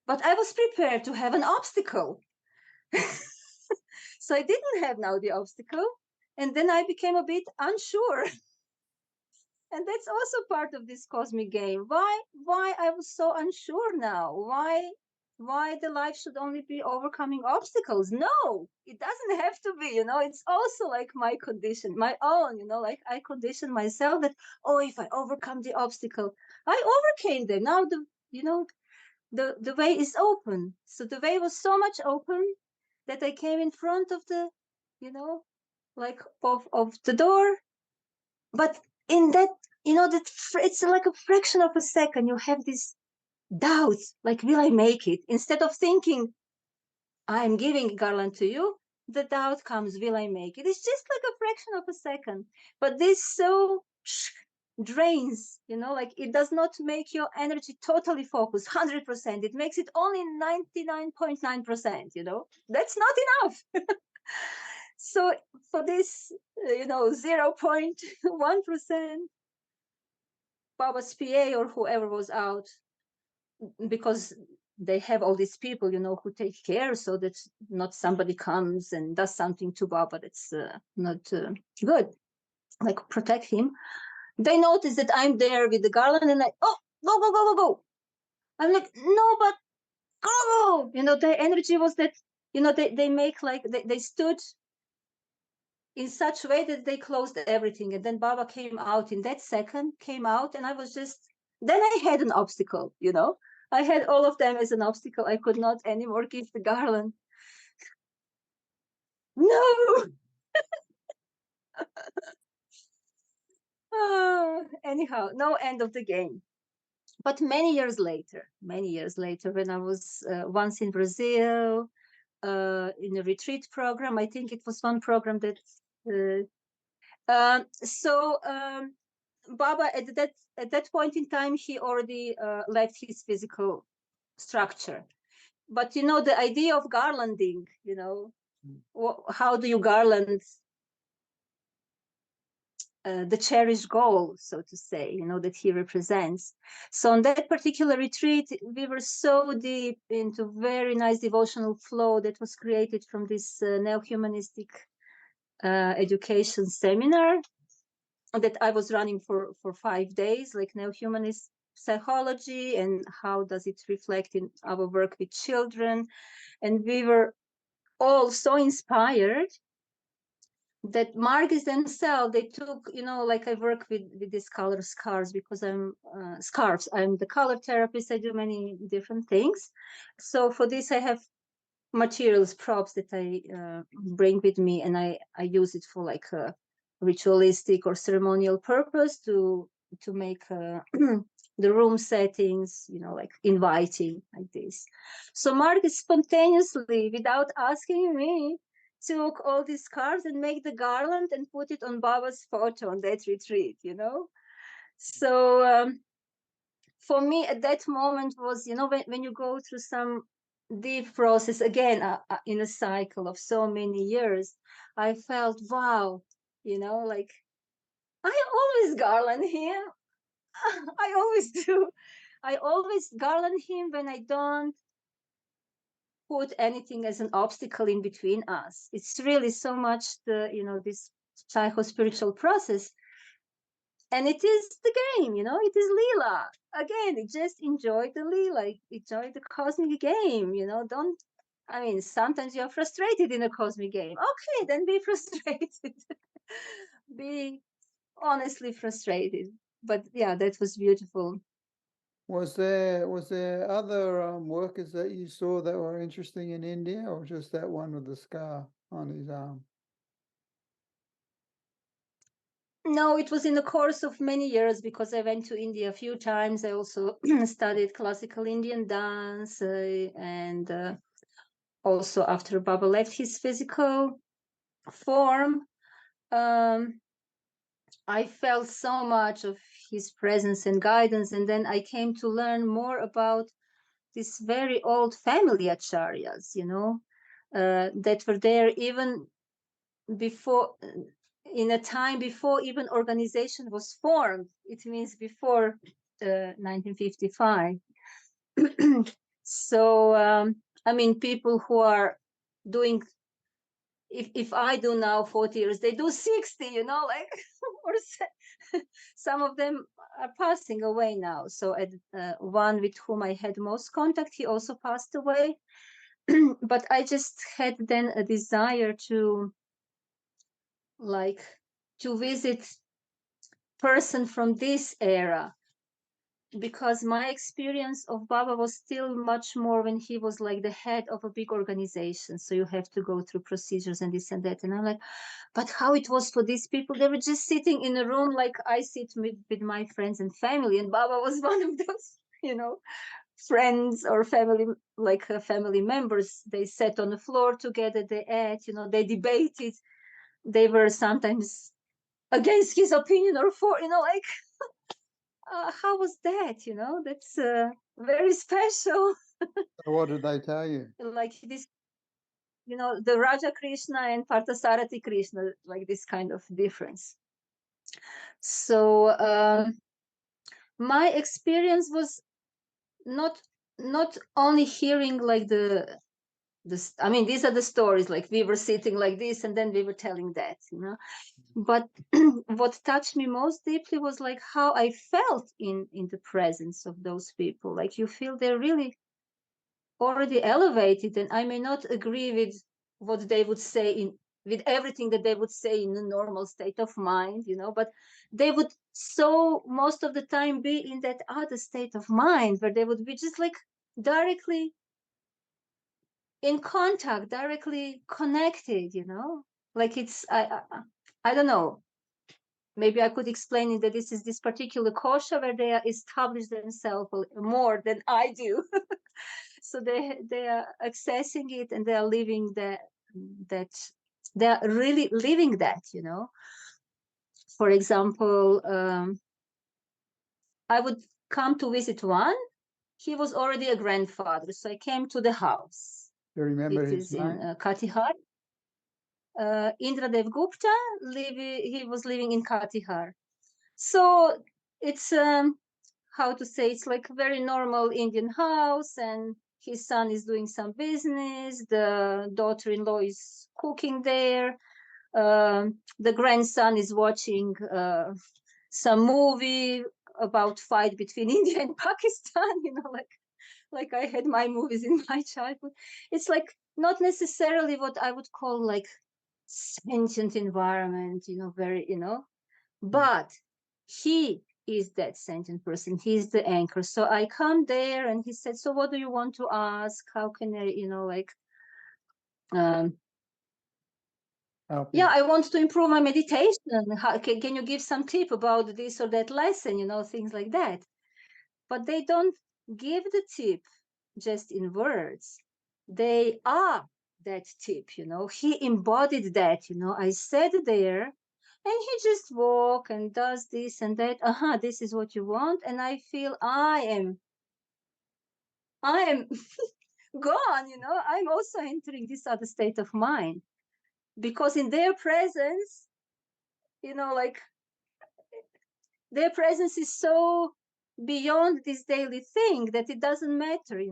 but I was prepared to have an obstacle. So I didn't have now the obstacle, and then I became a bit unsure. And that's also part of this cosmic game. Why I was so unsure now? Why the life should only be overcoming obstacles? No, it doesn't have to be, it's also like my condition, my own, like I conditioned myself that, oh, if I overcome the obstacle, I overcame them. Now the way is open. So the way was so much open that I came in front of the, like of the door. But in that, that it's like a fraction of a second, you have this doubt, like, will I make it? Instead of thinking, I'm giving garland to you, the doubt comes, will I make it? It's just like a fraction of a second. But this so drains, like it does not make your energy totally focused 100%. It makes it only 99.9%, that's not enough. So for this, 0.1%, Baba's PA or whoever was out, because they have all these people, who take care so that not somebody comes and does something to Baba that's not good, like protect him. They notice that I'm there with the garland and oh, go, go, go, go, go. I'm like, no, but go. Their energy was that, they make like, they stood in such a way that they closed everything. And then Baba came out in that second, came out, and I was just, then I had an obstacle, I had all of them as an obstacle. I could not anymore give the garland. No. Anyhow, no end of the game. But many years later, when I was once in Brazil, in a retreat program, I think it was one program that, Baba at that point in time, he already left his physical structure. But the idea of garlanding, how do you garland the cherished goal, so to say, that he represents. So on that particular retreat, we were so deep into very nice devotional flow that was created from this neo-humanistic education seminar that I was running for 5 days, like neo-humanist psychology and how does it reflect in our work with children. And we were all so inspired that margis themselves, they took, like I work with these color scarves because I'm the color therapist. I do many different things. So for this, I have materials, props that I bring with me, and I use it for like a ritualistic or ceremonial purpose to make the room settings, like inviting like this. So margis spontaneously, without asking me, took all these cards and make the garland and put it on Baba's photo on that retreat, So for me at that moment was, when you go through some deep process again in a cycle of so many years, I felt, wow, like I always garland him. I always do. I always garland him when I don't put anything as an obstacle in between us. It's really so much this psycho-spiritual process. And it is the game, it is Leela. Again, just enjoy the Leela, enjoy the cosmic game, sometimes you're frustrated in a cosmic game. Okay, then be frustrated. Be honestly frustrated. But yeah, that was beautiful. Was there other workers that you saw that were interesting in India, or just that one with the scar on his arm? No, it was in the course of many years because I went to India a few times. I also studied classical Indian dance, and also after Baba left his physical form, I felt so much of his presence and guidance. And then I came to learn more about these very old family Acaryas, that were there even before, in a time before even organization was formed. It means before 1955. So people who are doing, if I do now 40 years, they do 60, like or some of them are passing away now. So one with whom I had most contact, he also passed away. But I just had then a desire to visit person from this era, because my experience of Baba was still much more when he was like the head of a big organization. So you have to go through procedures and this and that. And I'm like, but how it was for these people? They were just sitting in a room like I sit with my friends and family. And Baba was one of those, friends or family, like family members. They sat on the floor together, they ate, they debated. They were sometimes against his opinion or for, like, how was that? That's very special. So what did they tell you? Like this, the Raja Krishna and Parthasarathi Krishna, like this kind of difference. So my experience was not only hearing like I mean, these are the stories, like we were sitting like this and then we were telling that, but what touched me most deeply was like how I felt in the presence of those people. Like you feel they're really already elevated, and I may not agree with what they would say with everything that they would say in a normal state of mind, but they would so most of the time be in that other state of mind where they would be just like directly in contact, directly connected, like it's I don't know, maybe I could explain it that this is this particular kosha where they are established themselves more than I do. So they are accessing it and they are living that they are really living that, For example, I would come to visit one. He was already a grandfather, so I came to the house. You remember it his is name? in Katihar. Indradev Gupta, he was living in Katihar. So it's how to say, it's like a very normal Indian house, and his son is doing some business. The daughter-in-law is cooking there. The grandson is watching some movie about fight between India and Pakistan. Like I had my movies in my childhood. It's like not necessarily what I would call like sentient environment, very, but he is that sentient person. He's the anchor. So I come there and he said, so what do you want to ask? How can I, um, yeah, I want to improve my meditation. Can you give some tip about this or that lesson, things like that. But they don't give the tip just in words. They are that tip, He embodied that, I sat there and he just walk and does this and that. This is what you want. And I feel I am gone, I'm also entering this other state of mind, because in their presence, like their presence is so beyond this daily thing that it doesn't matter,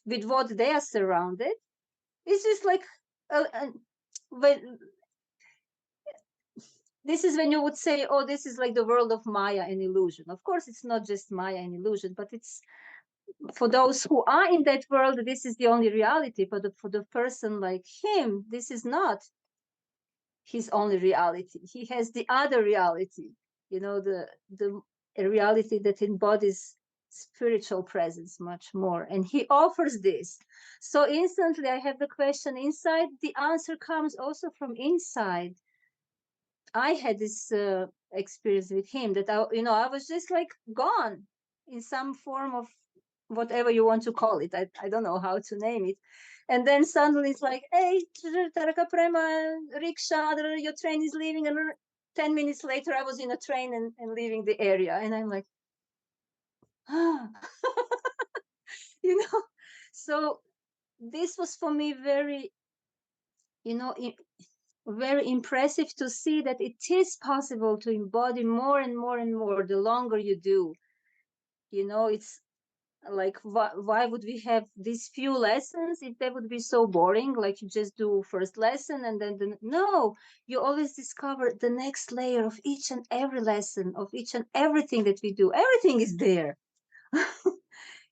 with what they are surrounded. It's just like when this is when you would say, oh, this is like the world of Maya and illusion. Of course, it's not just Maya and illusion, but it's for those who are in that world, this is the only reality. But for the person like him, this is not his only reality. He has the other reality, the a reality that embodies spiritual presence much more. And he offers this. So instantly I have the question inside. The answer comes also from inside. I had this experience with him that I was just like gone in some form of whatever you want to call it. I don't know how to name it. And then suddenly it's like, hey, Taraka Prema, rickshaw, your train is leaving. And 10 minutes later, I was in a train and leaving the area. And I'm like, so this was for me very, very impressive to see that it is possible to embody more and more and more the longer you do. It's like why would we have these few lessons if they would be so boring, like you just do first lesson and then no, you always discover the next layer of each and every lesson, of each and everything that we do. Everything is there.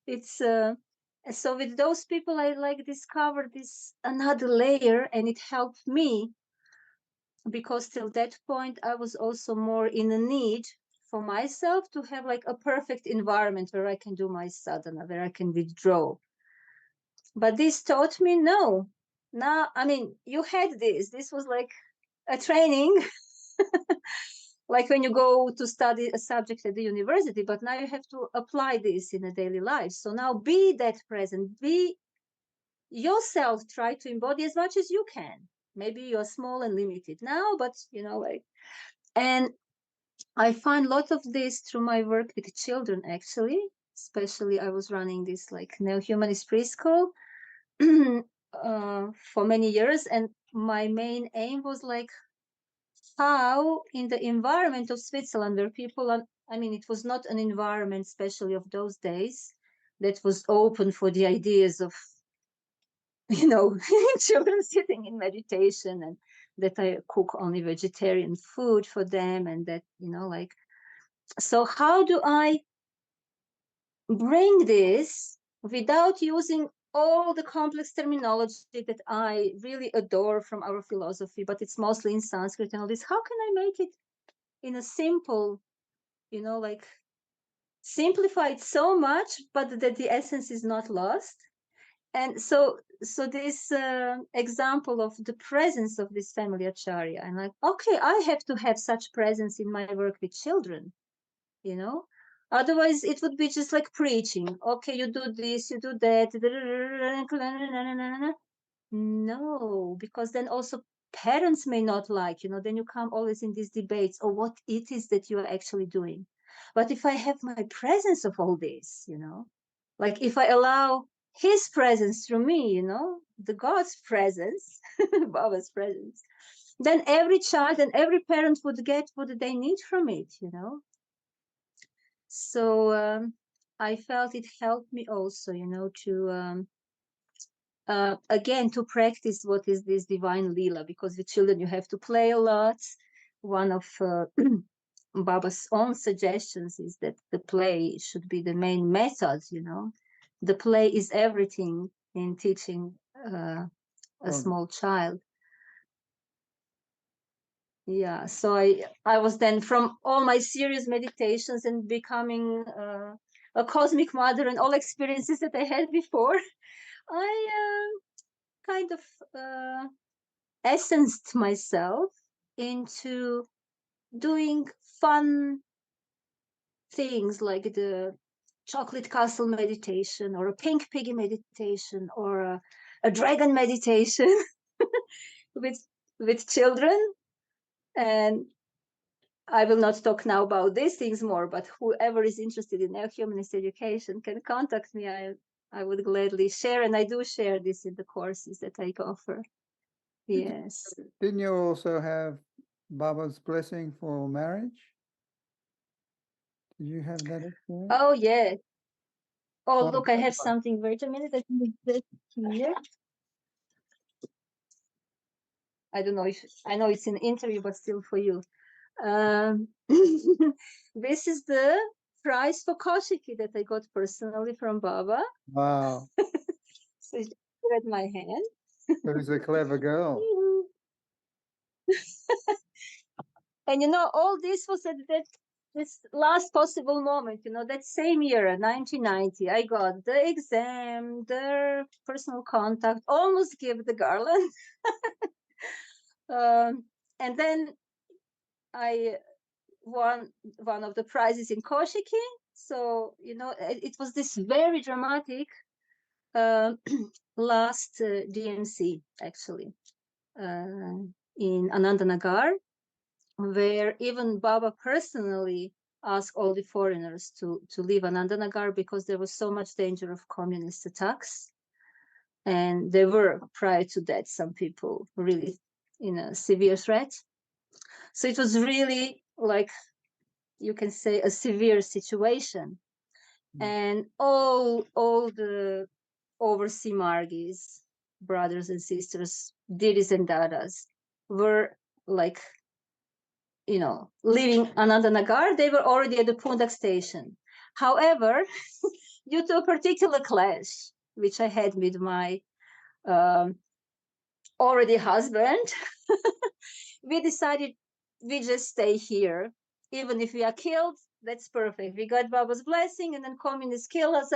It's so with those people I like discovered this another layer, and it helped me because till that point I was also more in a need for myself to have like a perfect environment where I can do my sadhana, where I can withdraw. But this taught me, no, now, I mean, you had this was like a training, like when you go to study a subject at the university, but now you have to apply this in a daily life. So now be that present, be yourself, try to embody as much as you can. Maybe you're small and limited now, but like, and I find a lot of this through my work with children, actually. Especially, I was running this like neo-humanist preschool. for many years, and my main aim was like how in the environment of Switzerland, where people are, I mean, it was not an environment, especially of those days, that was open for the ideas of, you know, children sitting in meditation, and that I cook only vegetarian food for them, and that, you know, like, so how do I bring this without using all the complex terminology that I really adore from our philosophy, but it's mostly in Sanskrit and all this? How can I make it in a simple, you know, like simplified so much, but that the essence is not lost? And so this example of the presence of this family acharya, I'm like, okay, I have to have such presence in my work with children, you know, otherwise it would be just like preaching. Okay, you do this, you do that. No, because then also parents may not like, you know, then you come always in these debates or what it is that you are actually doing. But if I have my presence of all this, you know, like if I allow his presence through me, you know, the God's presence, Baba's presence, then every child and every parent would get what they need from it, you know. So I felt it helped me also, you know, to again to practice what is this divine lila, because with children you have to play a lot. One of Baba's own suggestions is that the play should be the main method, you know. The play is everything in teaching a small child. Yeah, so I was then, from all my serious meditations and becoming a cosmic mother and all experiences that I had before, I kind of essenced myself into doing fun things like the chocolate castle meditation or a pink piggy meditation or a dragon meditation with children. And I will not talk now about these things more, but whoever is interested in humanist education can contact me. I would gladly share, and I do share this in the courses that I offer. Yes. Didn't you also have Baba's blessing for marriage? Did you have that experience? Oh, yeah. Oh, Oh, look, I have something. Wait a minute. I think it's here. I don't know if I know it's an interview, but still for you. This is the prize for Kaoshiki that I got personally from Baba. wow. So it's at my hand. Who's a clever girl? And you know, all this was at this last possible moment, you know, that same year, 1990, I got the exam, the personal contact, almost give the garland. And then I won one of the prizes in Kaoshiki. So, you know, it was this very dramatic last DMC, actually, in Anandanagar, where even Baba personally asked all the foreigners to leave Anandanagar because there was so much danger of communist attacks. And there were, prior to that, some people really in a severe threat. So it was really, like, you can say, a severe situation. And all the overseas Margis, brothers and sisters, Didis and Dadas, were like, you know, leaving Anandanagar. They were already at the Pundak station. However, due to a particular clash, which I had with my already husband, we decided we just stay here. Even if we are killed, that's perfect. We got Baba's blessing, and then communists kill us.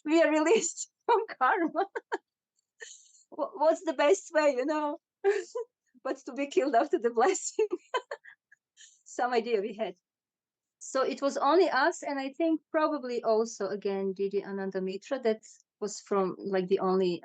We are released from karma. What's the best way, you know? But to be killed after the blessing. Some idea we had. So it was only us, and I think probably also again Didi Ananda Mitra, that was from like the only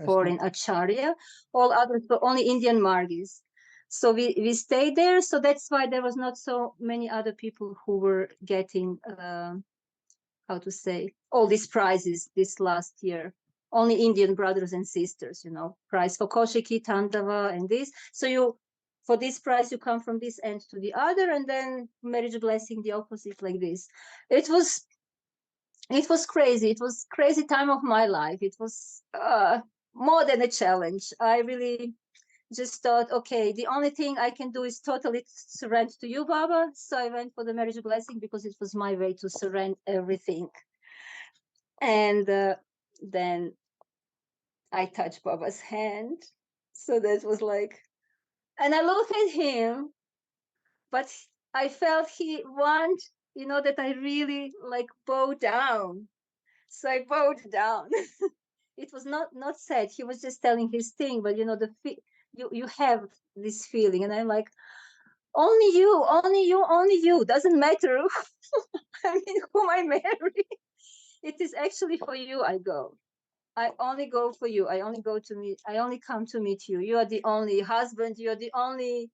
foreign acharya. All others were only Indian Margis. So we stayed there. So that's why there was not so many other people who were getting how to say, all these prizes this last year. only Indian brothers and sisters, you know, price for Kaoshiki, Tandava, and this. So for this price, you come from this end to the other, and then marriage blessing, the opposite, like this. It was crazy. It was crazy time of my life. It was more than a challenge. I really just thought, okay, the only thing I can do is totally surrender to you, Baba. So I went for the marriage blessing because it was my way to surrender everything. And then I touched Baba's hand. So that was like, and I looked at him, but I felt he want, you know, that I really like bow down. So I bowed down. It was not sad. He was just telling his thing, but you know, you have this feeling, and I'm like, only you, only you, only you. Doesn't matter. I mean, whom I marry. It is actually for you I go. I only go for you. I only come to meet you. You are the only husband. You are the only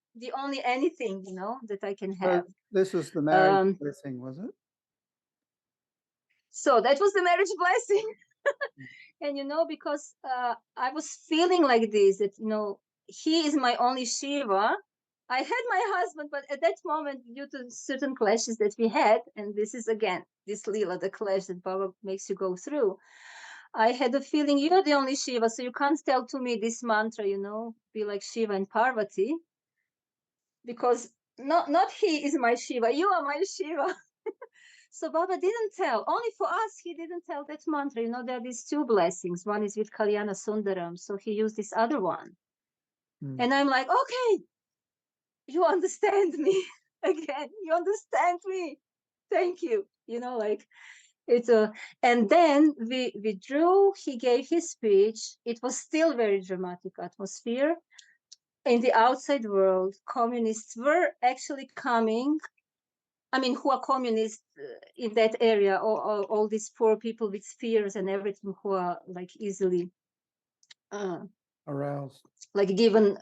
anything, you know, that I can have. This was the marriage blessing, was it? So that was the marriage blessing. And, you know, because I was feeling like this, that, you know, he is my only Shiva. I had my husband, but at that moment, due to certain clashes that we had, and this is again, this Lila, the clash that Baba makes you go through, I had a feeling you're the only Shiva, so you can't tell to me this mantra, you know, be like Shiva and Parvati, because not he is my Shiva, you are my Shiva. So Baba didn't tell. Only for us, he didn't tell that mantra. You know, there are these two blessings. One is with Kalyana Sundaram, so he used this other one. And I'm like, okay, you understand me again. You understand me. Thank you. You know, like it's a. And then we drew. He gave his speech. It was still very dramatic atmosphere. In the outside world, communists were actually coming. I mean, who are communists in that area, all these poor people with spears and everything, who are like easily aroused, like given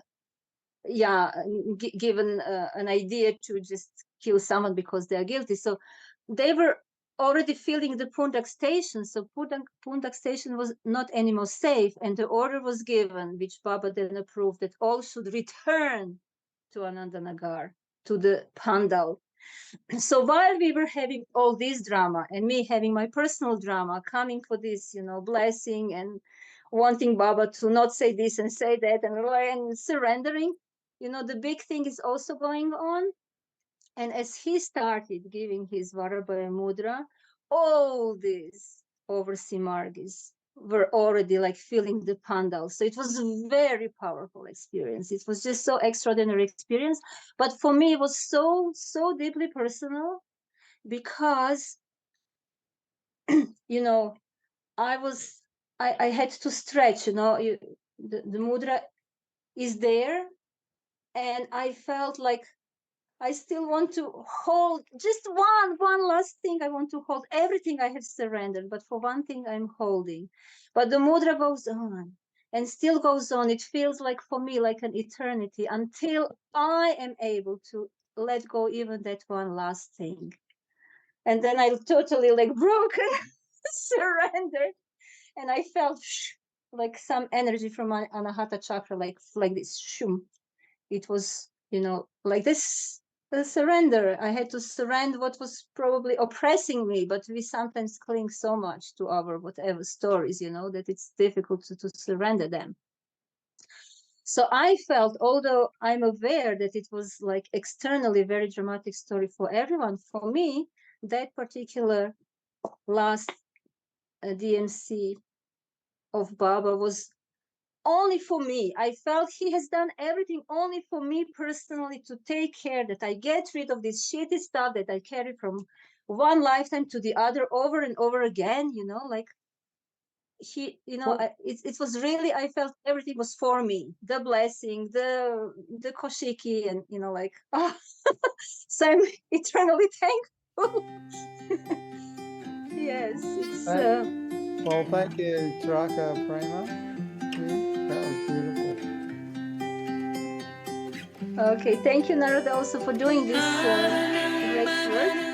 an idea to just kill someone because they are guilty. So they were already filling the Pundak station. So Pundak station was not anymore safe, and the order was given, which Baba then approved, that all should return to Anandanagar, to the Pandal. So while we were having all this drama, and me having my personal drama, coming for this, you know, blessing and wanting Baba to not say this and say that, and surrendering, you know, the big thing is also going on. And as he started giving his Varabhaya Mudra, all these overseas Margis were already like filling the pandal. So it was a very powerful experience. It was just so extraordinary experience. But for me, it was so deeply personal, because, you know, I had to stretch, you know, the mudra is there. And I felt like I still want to hold just one last thing. I want to hold everything I have surrendered, but for one thing I'm holding. But the mudra goes on and still goes on. It feels like, for me, like an eternity, until I am able to let go even that one last thing. And then I totally like broken, surrendered, and I felt like some energy from my Anahata chakra, like this. Shum. It was, you know, like this surrender. I had to surrender what was probably oppressing me, but we sometimes cling so much to our whatever stories, you know, that it's difficult to surrender them. So I felt, although I'm aware that it was like externally very dramatic story for everyone, for me, that particular last DMC of Baba was only for me. I felt he has done everything only for me personally, to take care that I get rid of this shitty stuff that I carry from one lifetime to the other over and over again, you know, like he, you know, it was really, I felt everything was for me, the blessing, the Kaoshiki, and, you know, like, so I'm eternally thankful. Yes, it's well, thank you, Taraka Prema. That was beautiful. Okay, thank you, Narada, also for doing this great work.